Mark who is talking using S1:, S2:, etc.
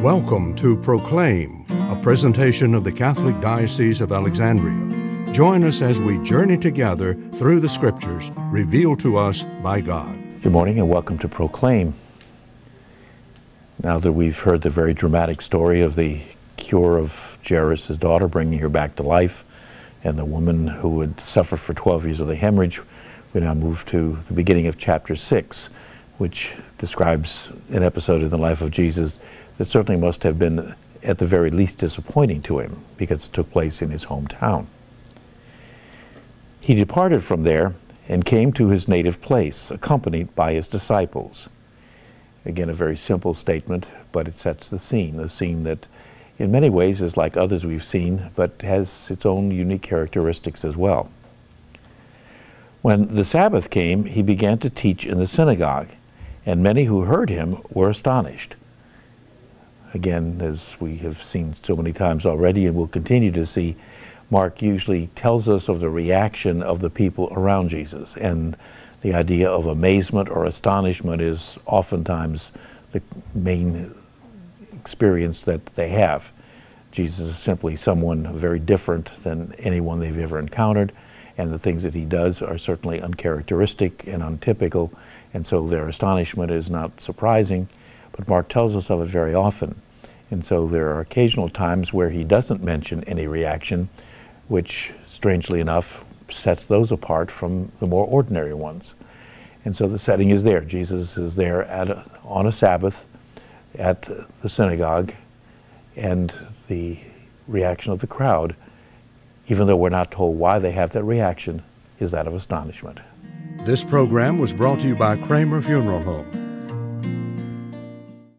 S1: Welcome to Proclaim, a presentation of the Catholic Diocese of Alexandria. Join us as we journey together through the Scriptures revealed to us by God.
S2: Good morning and welcome to Proclaim. Now that we've heard the very dramatic story of the cure of Jairus' daughter, bringing her back to life, and the woman who had suffered for 12 years of the hemorrhage, we now move to the beginning of chapter 6, which describes an episode in the life of Jesus that certainly must have been at the very least disappointing to him because it took place in his hometown. He departed from there and came to his native place, accompanied by his disciples. Again, a very simple statement, but it sets the scene that in many ways is like others we've seen, but has its own unique characteristics as well. When the Sabbath came, he began to teach in the synagogue, and many who heard him were astonished. Again, as we have seen so many times already and will continue to see, Mark usually tells us of the reaction of the people around Jesus, and the idea of amazement or astonishment is oftentimes the main experience that they have. Jesus is simply someone very different than anyone they've ever encountered, and the things that he does are certainly uncharacteristic and untypical, and so their astonishment is not surprising, but Mark tells us of it very often. And so there are occasional times where he doesn't mention any reaction, which, strangely enough, sets those apart from the more ordinary ones. And so the setting is there. Jesus is there on a Sabbath at the synagogue, and the reaction of the crowd, even though we're not told why they have that reaction, is that of astonishment.
S1: This program was brought to you by Kramer Funeral Home.